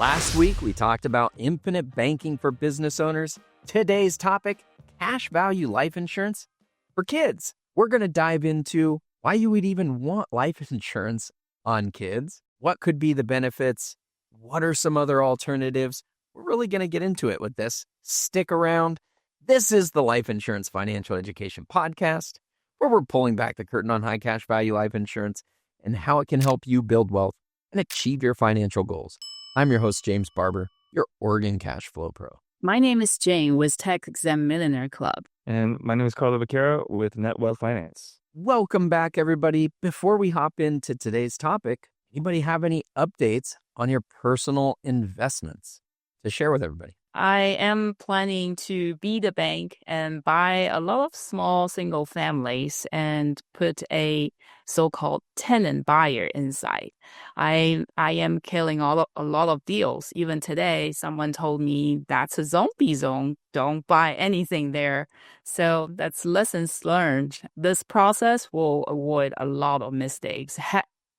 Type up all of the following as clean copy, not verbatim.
Last week, we talked about infinite banking for business owners. Today's topic, cash value life insurance for kids. We're going to dive into why you would even want life insurance on kids. What could be the benefits? What are some other alternatives? We're really going to get into it with this. Stick around. This is the Life Insurance Financial Education Podcast, where we're pulling back the curtain on high cash value life insurance and how it can help you build wealth and achieve your financial goals. I'm your host, James Barber, your Oregon Cash Flow Pro. My name is Jane with Tech Exempt Millionaire Club. And my name is Carlo Vaquero with Net Wealth Finance. Welcome back, everybody. Before we hop into today's topic, anybody have any updates on your personal investments to share with everybody? I am planning to be the bank and buy a lot of small single families and put a so-called tenant buyer inside. I am killing a lot of deals. Even today, someone told me that's a zombie zone. Don't buy anything there. So that's lessons learned. This process will avoid a lot of mistakes,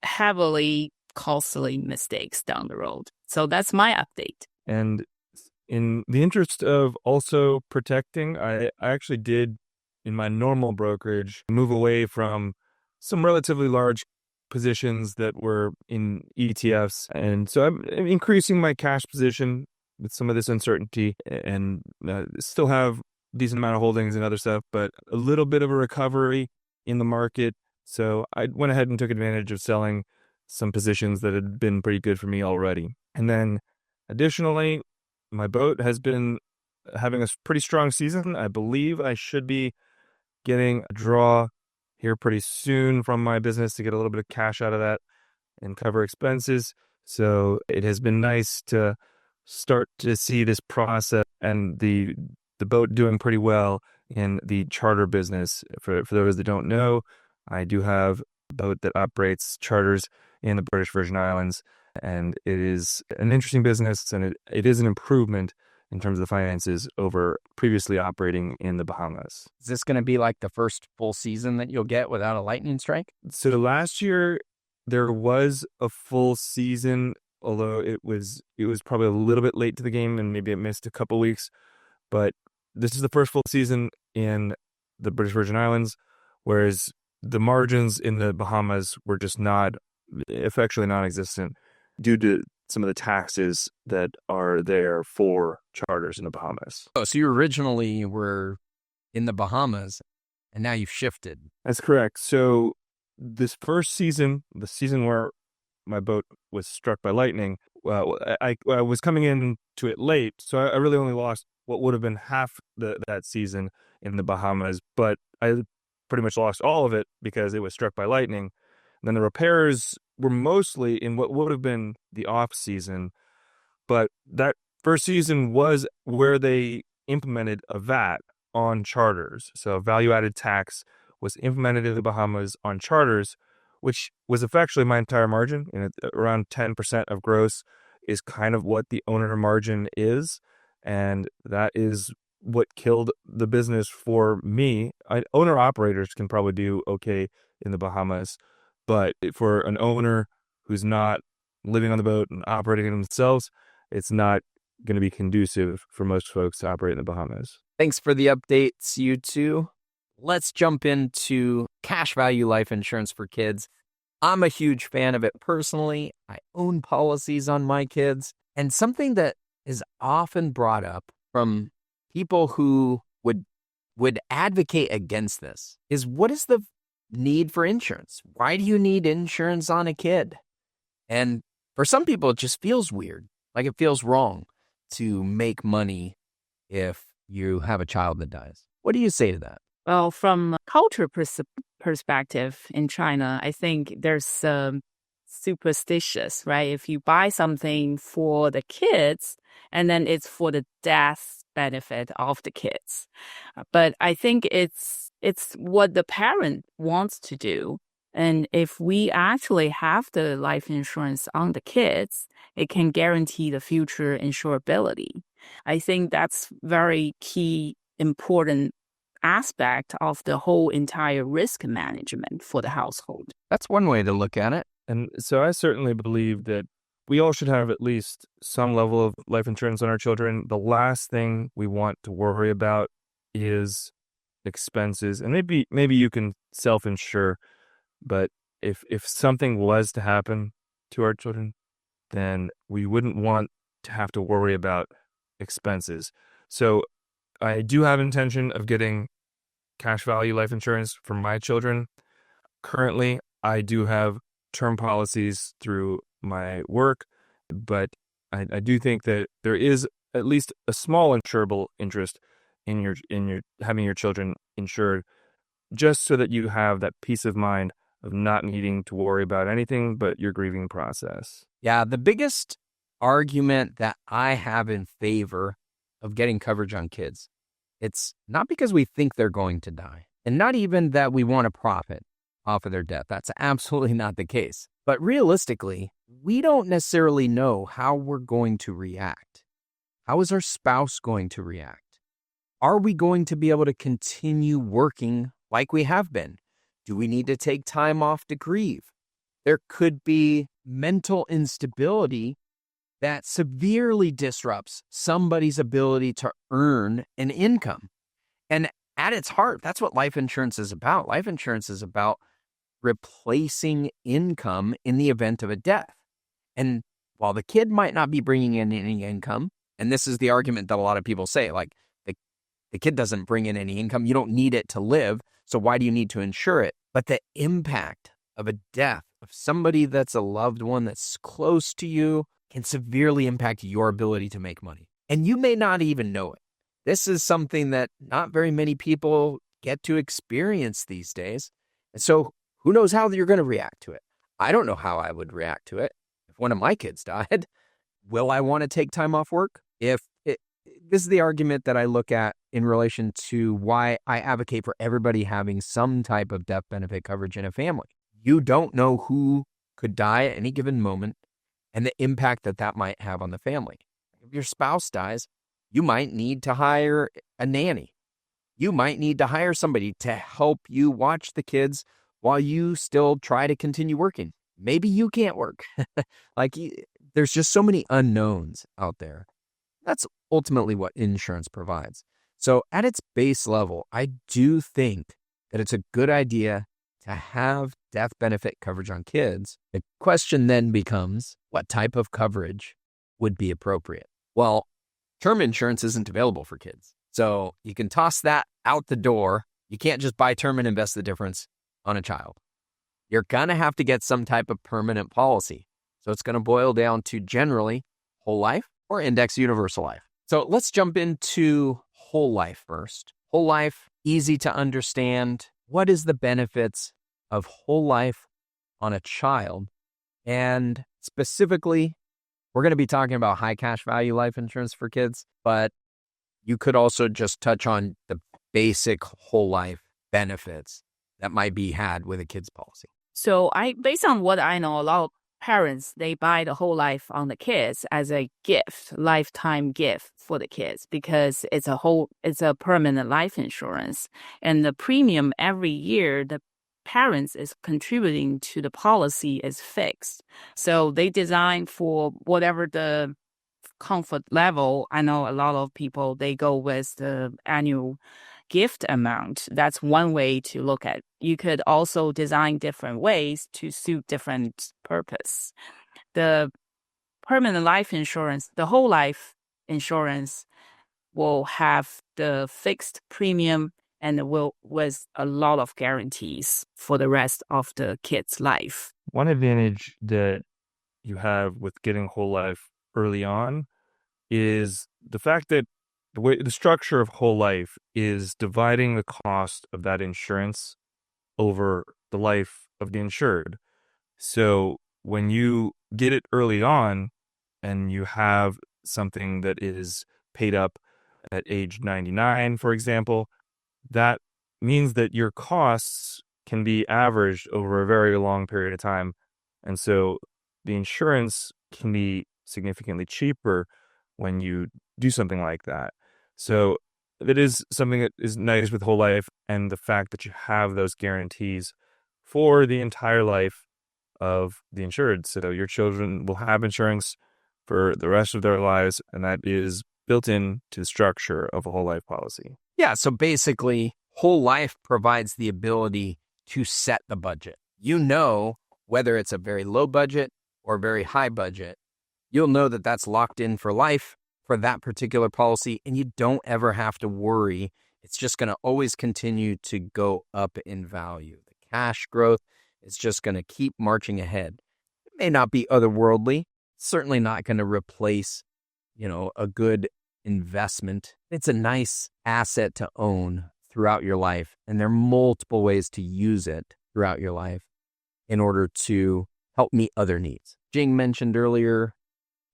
heavily costly mistakes down the road. So that's my update. And in the interest of also protecting, I actually did, in my normal brokerage, move away from some relatively large positions that were in ETFs. And so I'm increasing my cash position with some of this uncertainty and still have a decent amount of holdings and other stuff, but a little bit of a recovery in the market. So I went ahead and took advantage of selling some positions that had been pretty good for me already. And then additionally, my boat has been having a pretty strong season. I believe I should be getting a draw here pretty soon from my business to get a little bit of cash out of that and cover expenses. So it has been nice to start to see this process and the boat doing pretty well in the charter business. For those that don't know, I do have a boat that operates charters in the British Virgin Islands. And it is an interesting business, and it is an improvement in terms of the finances over previously operating in the Bahamas. Is this going to be like the first full season that you'll get without a lightning strike? So last year, there was a full season, although it was probably a little bit late to the game, and maybe it missed a couple weeks. But this is the first full season in the British Virgin Islands, whereas the margins in the Bahamas were just effectually non-existent, due to some of the taxes that are there for charters in the Bahamas. Oh, so you originally were in the Bahamas, and now you've shifted. That's correct. So this first season, the season where my boat was struck by lightning, I was coming into it late, so I really only lost what would have been half that season in the Bahamas, but I pretty much lost all of it because it was struck by lightning. And then the repairs were mostly in what would have been the off season, but that first season was where they implemented a VAT on charters. So value-added tax was implemented in the Bahamas on charters, which was effectively my entire margin. And around 10% of gross is kind of what the owner margin is, and that is what killed the business for me. Owner-operators can probably do okay in the Bahamas, but for an owner who's not living on the boat and operating it themselves, it's not going to be conducive for most folks to operate in the Bahamas. Thanks for the updates, you two. Let's jump into cash value life insurance for kids. I'm a huge fan of it personally. I own policies on my kids. And something that is often brought up from people who would advocate against this is, what is the need for insurance? Why do you need insurance on a kid? And for some people, it just feels weird. Like it feels wrong to make money if you have a child that dies. What do you say to that? Well, from a culture perspective in China, I think there's superstitious, right? If you buy something for the kids, and then it's for the death benefit of the kids. But I think it's what the parent wants to do. And if we actually have the life insurance on the kids, it can guarantee the future insurability. I think that's very key, important aspect of the whole entire risk management for the household. That's one way to look at it. And so I certainly believe that we all should have at least some level of life insurance on our children. The last thing we want to worry about is expenses. And maybe you can self-insure, but if something was to happen to our children, then we wouldn't want to have to worry about expenses. So I do have intention of getting cash value life insurance for my children. Currently, I do have term policies through my work, but I do think that there is at least a small insurable interest in your having your children insured, just so that you have that peace of mind of not needing to worry about anything but your grieving process. Yeah, the biggest argument that I have in favor of getting coverage on kids, it's not because we think they're going to die, and not even that we want to profit off of their death. That's absolutely not the case. But realistically, we don't necessarily know how we're going to react. How is our spouse going to react? Are we going to be able to continue working like we have been? Do we need to take time off to grieve? There could be mental instability that severely disrupts somebody's ability to earn an income. And at its heart, that's what life insurance is about. Life insurance is about replacing income in the event of a death. And while the kid might not be bringing in any income, and this is the argument that a lot of people say, like, the kid doesn't bring in any income, you don't need it to live, so why do you need to insure it? But the impact of a death of somebody that's a loved one that's close to you can severely impact your ability to make money. And you may not even know it. This is something that not very many people get to experience these days. And so who knows how you're going to react to it? I don't know how I would react to it. If one of my kids died, will I want to take time off work? This is the argument that I look at in relation to why I advocate for everybody having some type of death benefit coverage in a family. You don't know who could die at any given moment and the impact that that might have on the family. If your spouse dies, you might need to hire a nanny. You might need to hire somebody to help you watch the kids while you still try to continue working. Maybe you can't work. There's just so many unknowns out there. That's ultimately what insurance provides. So at its base level, I do think that it's a good idea to have death benefit coverage on kids. The question then becomes, what type of coverage would be appropriate? Well, term insurance isn't available for kids. So you can toss that out the door. You can't just buy term and invest the difference on a child. You're going to have to get some type of permanent policy. So it's going to boil down to generally whole life or index universal life. So let's jump into whole life first. Whole life, easy to understand. What is the benefits of whole life on a child? And specifically, we're going to be talking about high cash value life insurance for kids, but you could also just touch on the basic whole life benefits that might be had with a kid's policy. So based on what I know, a lot of parents, they buy the whole life on the kids as a gift, lifetime gift for the kids, because it's a permanent life insurance. And the premium every year, the parents is contributing to the policy is fixed. So they design for whatever the comfort level. I know a lot of people, they go with the annual gift amount. That's one way to look at. You could also design different ways to suit different purpose. The permanent life insurance, the whole life insurance will have the fixed premium and will with a lot of guarantees for the rest of the kid's life. One advantage that you have with getting whole life early on is the fact that the structure of whole life is dividing the cost of that insurance over the life of the insured. So when you get it early on and you have something that is paid up at age 99, for example, that means that your costs can be averaged over a very long period of time. And so the insurance can be significantly cheaper when you do something like that. So that is something that is nice with whole life, and the fact that you have those guarantees for the entire life of the insured. So your children will have insurance for the rest of their lives, and that is built into the structure of a whole life policy. Yeah, so basically, whole life provides the ability to set the budget. You know, whether it's a very low budget or very high budget, you'll know that that's locked in for life for that particular policy, and you don't ever have to worry. It's just going to always continue to go up in value. The cash growth is just going to keep marching ahead. It may not be otherworldly, certainly not going to replace, a good investment. It's a nice asset to own throughout your life, and there are multiple ways to use it throughout your life in order to help meet other needs. Jing mentioned earlier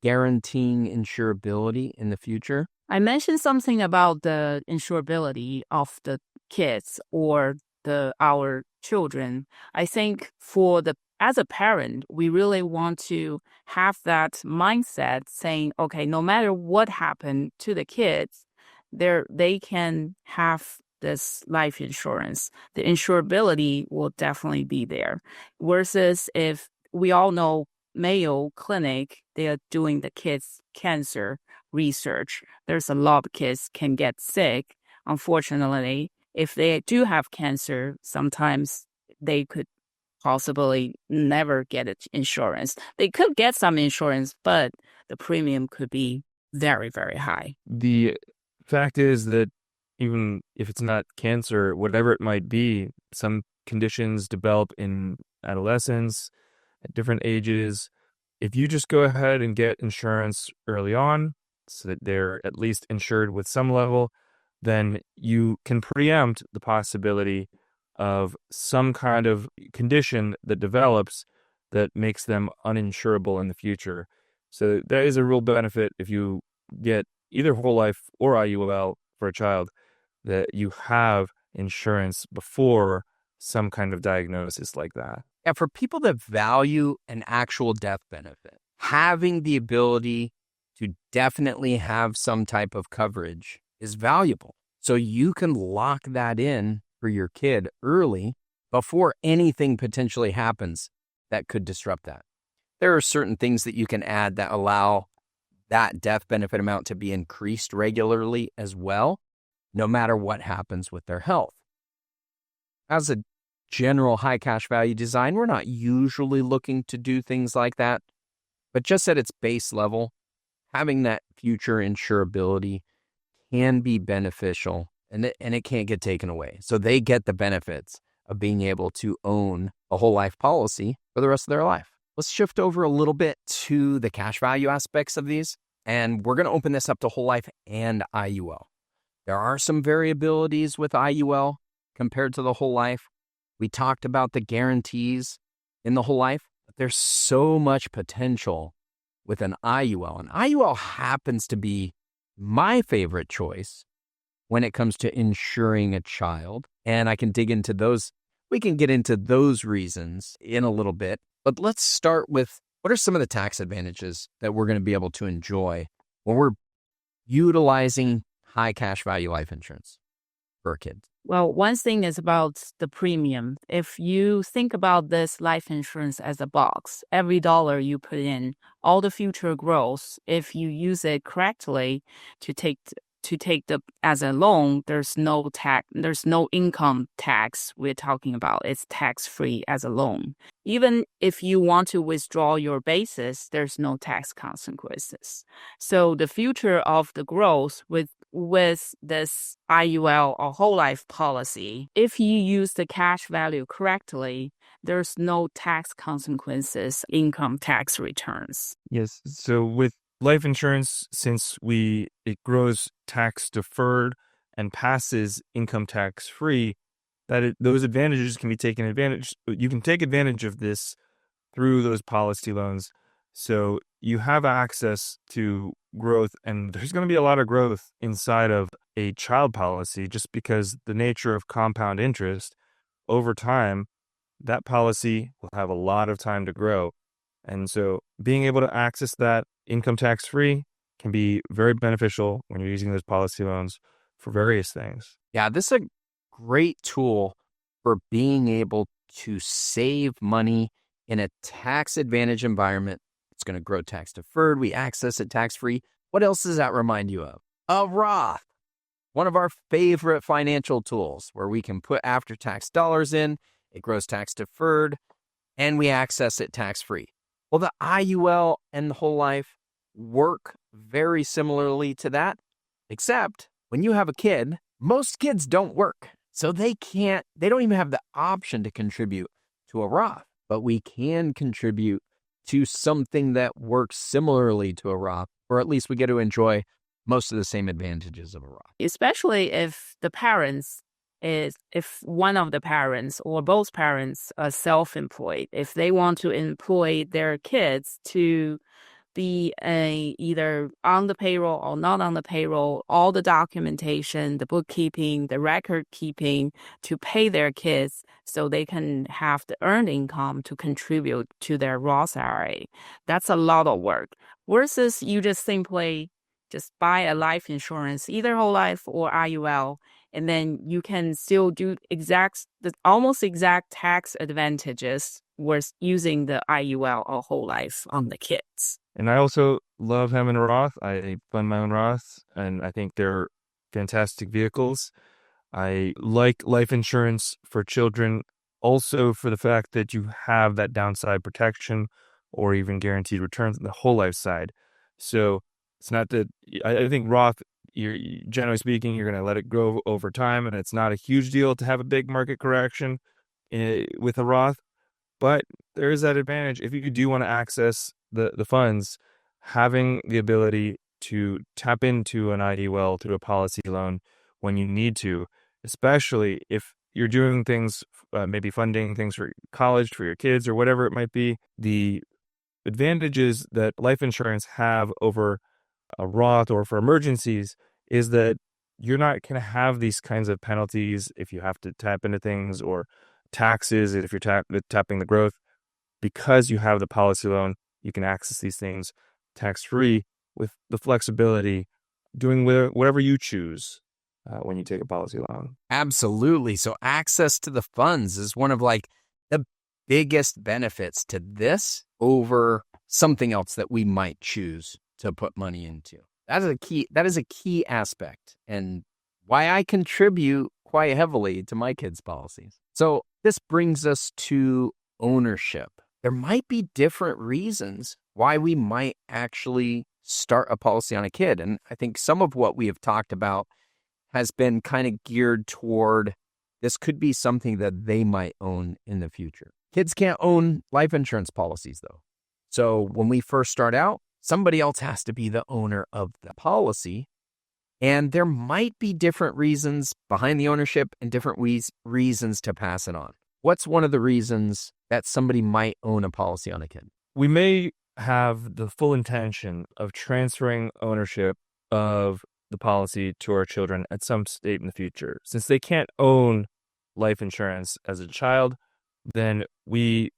guaranteeing insurability in the future. I mentioned something about the insurability of the kids or our children. I think as a parent, we really want to have that mindset saying, okay, no matter what happened to the kids, they can have this life insurance. The insurability will definitely be there. Versus if we all know Mayo Clinic, they are doing the kids' cancer research. There's a lot of kids can get sick. Unfortunately, if they do have cancer, sometimes they could possibly never get insurance. They could get some insurance, but the premium could be very, very high. The fact is that even if it's not cancer, whatever it might be, some conditions develop in adolescence at different ages. If you just go ahead and get insurance early on so that they're at least insured with some level, then you can preempt the possibility of some kind of condition that develops that makes them uninsurable in the future. So that is a real benefit if you get either whole life or IUL for a child, that you have insurance before some kind of diagnosis like that. Yeah, for people that value an actual death benefit, having the ability to definitely have some type of coverage is valuable. So you can lock that in for your kid early before anything potentially happens that could disrupt that. There are certain things that you can add that allow that death benefit amount to be increased regularly as well, no matter what happens with their health. As a general high cash value design, we're not usually looking to do things like that, but just at its base level, having that future insurability can be beneficial, and it can't get taken away. So they get the benefits of being able to own a whole life policy for the rest of their life. Let's shift over a little bit to the cash value aspects of these, and we're going to open this up to whole life and IUL. There are some variabilities with IUL compared to the whole life. We talked about the guarantees in the whole life, but there's so much potential with an IUL. And IUL happens to be my favorite choice when it comes to insuring a child. And I can dig into those. We can get into those reasons in a little bit. But let's start with what are some of the tax advantages that we're going to be able to enjoy when we're utilizing high cash value life insurance for a kid? Well, one thing is about the premium. If you think about this life insurance as a box, every dollar you put in, all the future growth, if you use it correctly to take the as a loan, there's no income tax we're talking about. It's tax-free as a loan. Even if you want to withdraw your basis, there's no tax consequences. So the future of the growth with this IUL or whole life policy, if you use the cash value correctly, there's no tax consequences, income tax returns. Yes. So with life insurance, since it grows tax deferred and passes income tax free, those advantages can be taken advantage. You can take advantage of this through those policy loans. So you have access to growth, and there's going to be a lot of growth inside of a child policy just because the nature of compound interest over time, that policy will have a lot of time to grow. And so being able to access that income tax free can be very beneficial when you're using those policy loans for various things. Yeah, this is a great tool for being able to save money in a tax advantage environment. It's going to grow tax deferred. We access it tax free. What else does that remind you of? A Roth, one of our favorite financial tools where we can put after tax dollars in, it grows tax deferred, and we access it tax free. Well, the IUL and the whole life work very similarly to that, except when you have a kid, most kids don't work. So they don't even have the option to contribute to a Roth, but we can contribute to something that works similarly to a Roth, or at least we get to enjoy most of the same advantages of a Roth. Especially if one of the parents or both parents are self-employed, if they want to employ their kids to be either on the payroll or not on the payroll, all the documentation, the bookkeeping, the record keeping to pay their kids so they can have the earned income to contribute to their Roth IRA. That's a lot of work. Versus you just simply just buy a life insurance, either whole life or IUL, and then you can still do almost exact tax advantages with using the IUL or whole life on the kids. And I also love having a Roth. I fund my own Roths, and I think they're fantastic vehicles. I like life insurance for children also for the fact that you have that downside protection or even guaranteed returns on the whole life side. So it's not that I think Roth, generally speaking, you're going to let it grow over time, and it's not a huge deal to have a big market correction with a Roth. But there is that advantage. If you do want to access the funds, having the ability to tap into an IUL through a policy loan when you need to, especially if you're doing things, maybe funding things for college for your kids or whatever it might be, the advantages that life insurance have over a Roth or for emergencies is that you're not going to have these kinds of penalties if you have to tap into things or taxes if you're tapping the growth. Because you have the policy loan, you can access these things tax-free with the flexibility, doing whatever you choose when you take a policy loan. Absolutely. So access to the funds is one of the biggest benefits to this over something else that we might choose to put money into. That is a key aspect and why I contribute quite heavily to my kids' policies. So this brings us to ownership. There might be different reasons why we might actually start a policy on a kid. And I think some of what we have talked about has been kind of geared toward this could be something that they might own in the future. Kids can't own life insurance policies, though. So when we first start out, somebody else has to be the owner of the policy. And there might be different reasons behind the ownership and different reasons to pass it on. What's one of the reasons that somebody might own a policy on a kid? We may have the full intention of transferring ownership of the policy to our children at some state in the future. Since they can't own life insurance as a child, then we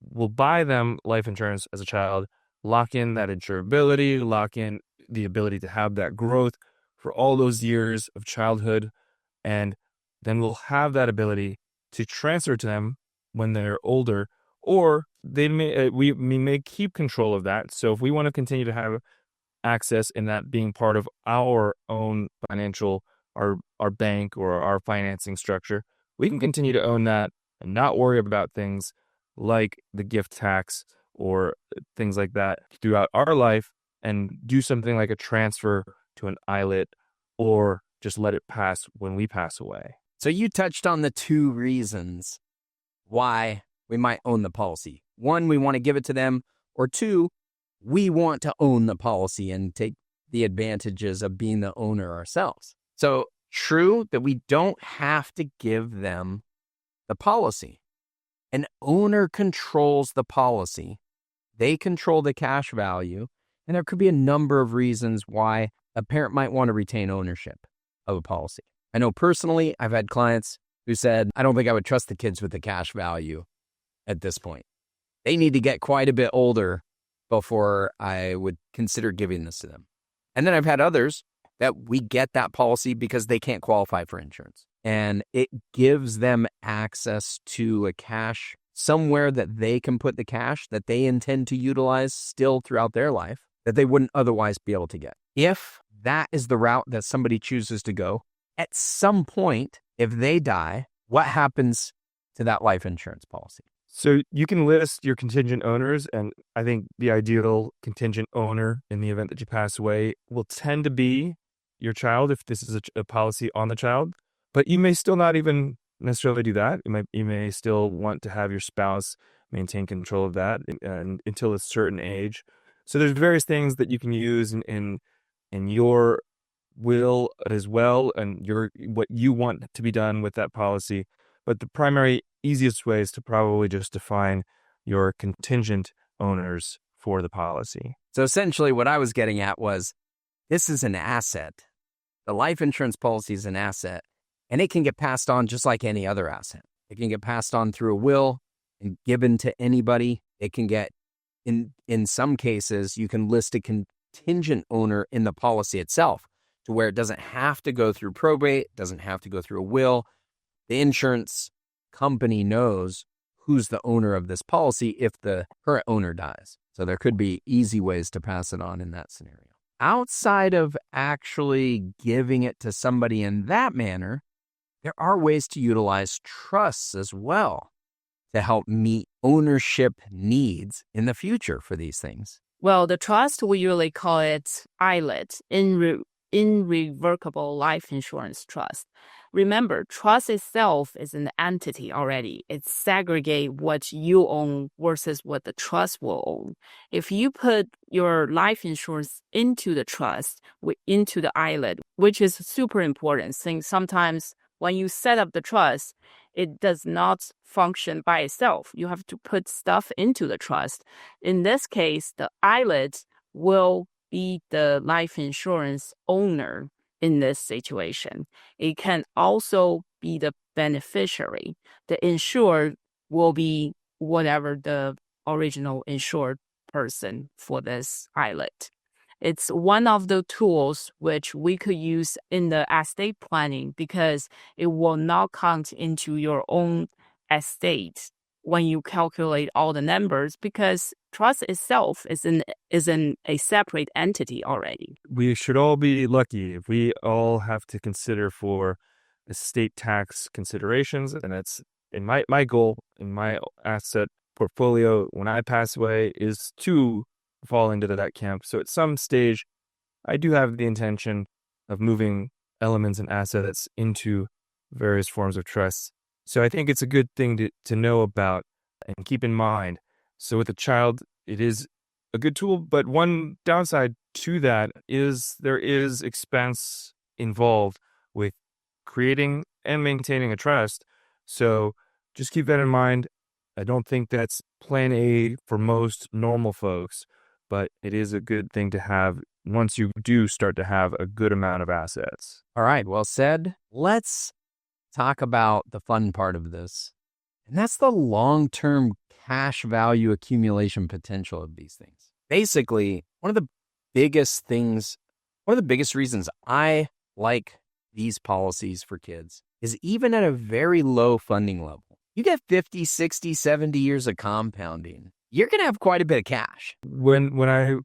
will buy them life insurance as a child, lock in that insurability, lock in the ability to have that growth for all those years of childhood, and then we'll have that ability to transfer to them when they're older, or we may keep control of that. So if we want to continue to have access in that being part of our own financial, our bank or our financing structure, we can continue to own that and not worry about things like the gift tax or things like that throughout our life and do something like a transfer to an ILIT or just let it pass when we pass away. So you touched on the two reasons why we might own the policy. One, we want to give it to them, or two, we want to own the policy and take the advantages of being the owner ourselves. So true that we don't have to give them the policy. An owner controls the policy. They control the cash value. And there could be a number of reasons why a parent might want to retain ownership of a policy. I know personally, I've had clients who said, I don't think I would trust the kids with the cash value at this point. They need to get quite a bit older before I would consider giving this to them. And then I've had others that we get that policy because they can't qualify for insurance. And it gives them access to a cash somewhere that they can put the cash that they intend to utilize still throughout their life that they wouldn't otherwise be able to get. If that is the route that somebody chooses to go, at some point, if they die, what happens to that life insurance policy? So you can list your contingent owners, and I think the ideal contingent owner in the event that you pass away will tend to be your child if this is a policy on the child. But you may still not even necessarily do that. You may still want to have your spouse maintain control of that until a certain age. So there's various things that you can use in your will as well, and what you want to be done with that policy. But the primary easiest way is to probably just define your contingent owners for the policy. So essentially what I was getting at was, this is an asset. The life insurance policy is an asset, and it can get passed on just like any other asset. It can get passed on through a will and given to anybody. It can get, in some cases, you can list a contingent owner in the policy itself to where it doesn't have to go through probate, doesn't have to go through a will. The insurance company knows who's the owner of this policy if the current owner dies. So there could be easy ways to pass it on in that scenario. Outside of actually giving it to somebody in that manner, there are ways to utilize trusts as well to help meet ownership needs in the future for these things. Well, the trust, we usually call it ILIT, irrevocable life insurance trust. Remember, trust itself is an entity already. It segregates what you own versus what the trust will own. If you put your life insurance into the trust, into the ILIT, which is super important, since sometimes when you set up the trust, it does not function by itself. You have to put stuff into the trust. In this case, the ILIT will be the life insurance owner in this situation. It can also be the beneficiary. The insured will be whatever the original insured person for this ILIT. It's one of the tools which we could use in the estate planning because it will not count into your own estate when you calculate all the numbers, because trust itself is a separate entity already. We should all be lucky if we all have to consider for estate tax considerations, and that's in my goal in my asset portfolio when I pass away is to fall into that camp. So at some stage, I do have the intention of moving elements and assets into various forms of trusts. So I think it's a good thing to know about and keep in mind. So with a child, it is a good tool, but one downside to that is there is expense involved with creating and maintaining a trust. So just keep that in mind. I don't think that's plan A for most normal folks, but it is a good thing to have once you do start to have a good amount of assets. All right, well said. Let's talk about the fun part of this, and that's the long-term cash value accumulation potential of these things. Basically, one of the biggest reasons I like these policies for kids is even at a very low funding level, you get 50, 60, 70 years of compounding, you're going to have quite a bit of cash. When I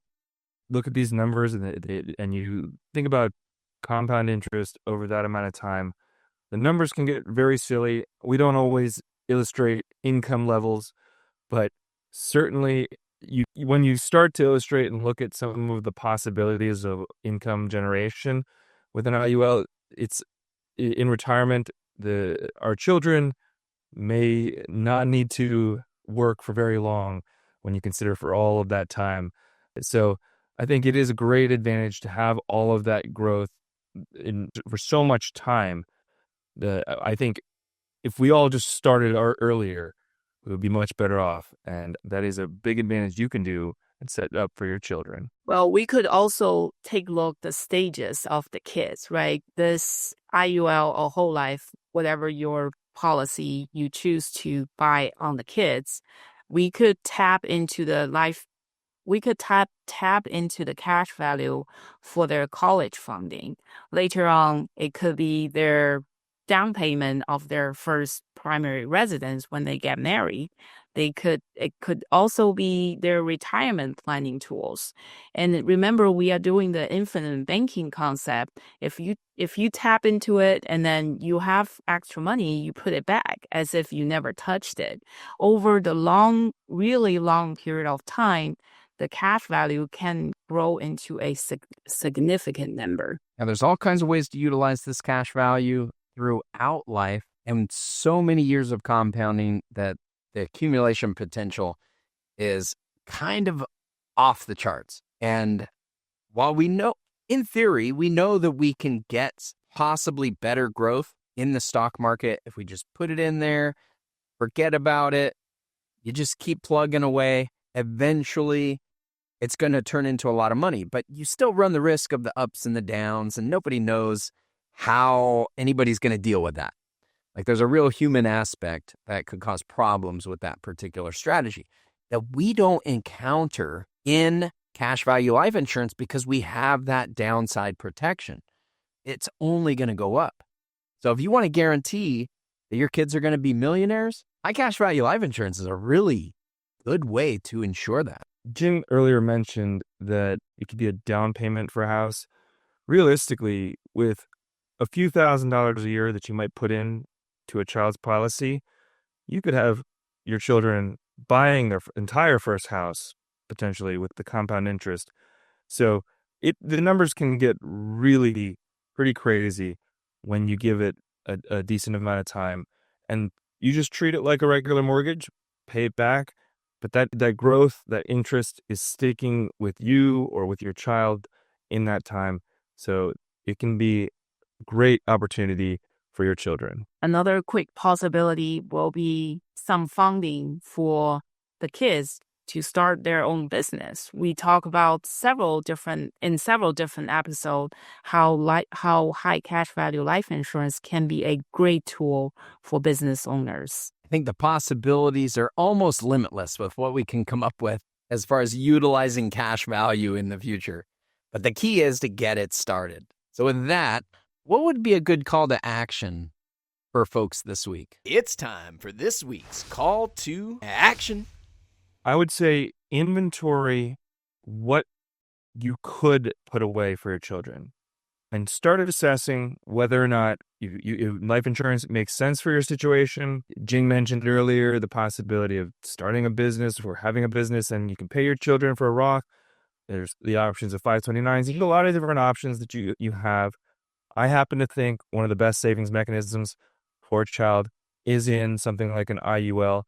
look at these numbers and you think about compound interest over that amount of time, the numbers can get very silly. We don't always illustrate income levels, but certainly when you start to illustrate and look at some of the possibilities of income generation with an IUL, it's in retirement, our children may not need to work for very long when you consider for all of that time. So I think it is a great advantage to have all of that growth for so much time. I think if we all just started earlier, we would be much better off. And that is a big advantage you can do and set up for your children. Well, we could also take a look at the stages of the kids, right? This IUL or whole life, whatever your policy you choose to buy on the kids, we could tap into the tap into the cash value for their college funding. Later on, it could be their down payment of their first primary residence when they get married. It could also be their retirement planning tools. And remember, we are doing the infinite banking concept. If you tap into it and then you have extra money, you put it back as if you never touched it. Over the really long period of time, the cash value can grow into a significant number. Now, there's all kinds of ways to utilize this cash value throughout life and so many years of compounding that the accumulation potential is kind of off the charts. And while we know, in theory, we know that we can get possibly better growth in the stock market if we just put it in there, forget about it, you just keep plugging away. Eventually, it's going to turn into a lot of money, but you still run the risk of the ups and the downs, and nobody knows how anybody's going to deal with that. Like, there's a real human aspect that could cause problems with that particular strategy that we don't encounter in cash value life insurance because we have that downside protection. It's only going to go up. So if you want to guarantee that your kids are going to be millionaires, high cash value life insurance is a really good way to ensure that. Jim earlier mentioned that it could be a down payment for a house. Realistically, with a few $1,000s a year that you might put in to a child's policy, you could have your children buying their entire first house, potentially, with the compound interest. So the numbers can get really pretty crazy when you give it a decent amount of time. And you just treat it like a regular mortgage, pay it back. But that growth, that interest is sticking with you or with your child in that time. So it can be a great opportunity for your children. Another quick possibility will be some funding for the kids to start their own business. We talk about several different episodes how high cash value life insurance can be a great tool for business owners. I think the possibilities are almost limitless with what we can come up with as far as utilizing cash value in the future. But the key is to get it started. So with that, what would be a good call to action for folks this week? It's time for this week's call to action. I would say inventory what you could put away for your children and start assessing whether or not life insurance makes sense for your situation. Jing mentioned earlier the possibility of starting a business or having a business and you can pay your children for a Roth. There's the options of 529s. You get a lot of different options that you have. I happen to think one of the best savings mechanisms for a child is in something like an IUL.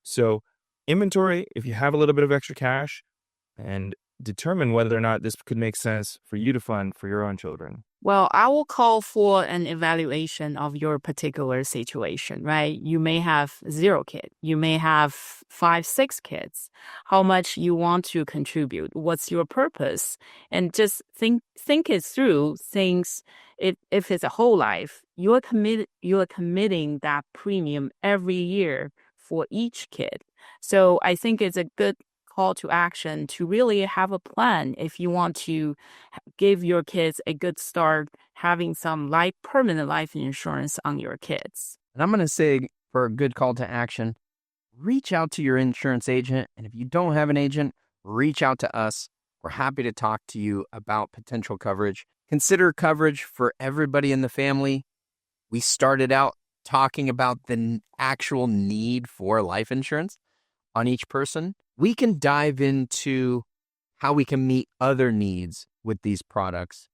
So inventory, if you have a little bit of extra cash, and determine whether or not this could make sense for you to fund for your own children. Well, I will call for an evaluation of your particular situation, right? You may have 0 kids. You may have 5, 6 kids. How much you want to contribute? What's your purpose? And just think it through. Things, if it's a whole life, you are committing that premium every year for each kid. So I think it's a good call to action to really have a plan if you want to give your kids a good start having some permanent life insurance on your kids. And I'm going to say, for a good call to action, reach out to your insurance agent. And if you don't have an agent, reach out to us. We're happy to talk to you about potential coverage. Consider coverage for everybody in the family. We started out talking about the actual need for life insurance on each person. We can dive into how we can meet other needs with these products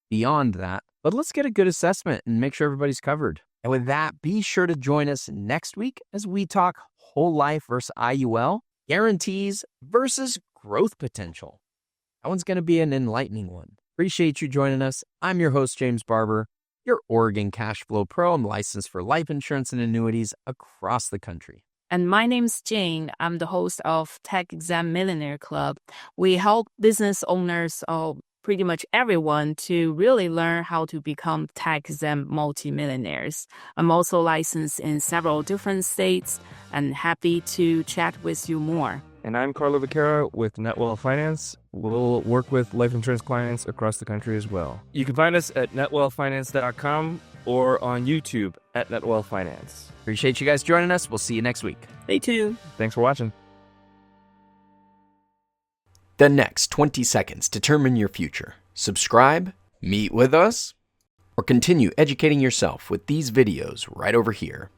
beyond that. But let's get a good assessment and make sure everybody's covered. And with that, be sure to join us next week as we talk whole life versus IUL, guarantees versus growth potential. That one's going to be an enlightening one. Appreciate you joining us. I'm your host, James Barber, your Oregon Cash Flow Pro. I'm licensed for life insurance and annuities across the country. And my name's Jane. I'm the host of Tech Exam Millionaire Club. We help business owners, pretty much everyone, to really learn how to become tech exempt multimillionaires. I'm also licensed in several different states and happy to chat with you more. And I'm Carlo Vaquera with Netwealth Finance. We'll work with life insurance clients across the country as well. You can find us at netwealthfinance.com or on YouTube at NetWealth Finance. Appreciate you guys joining us. We'll see you next week. Stay tuned. Thanks for watching. The next 20 seconds determine your future. Subscribe, meet with us, or continue educating yourself with these videos right over here.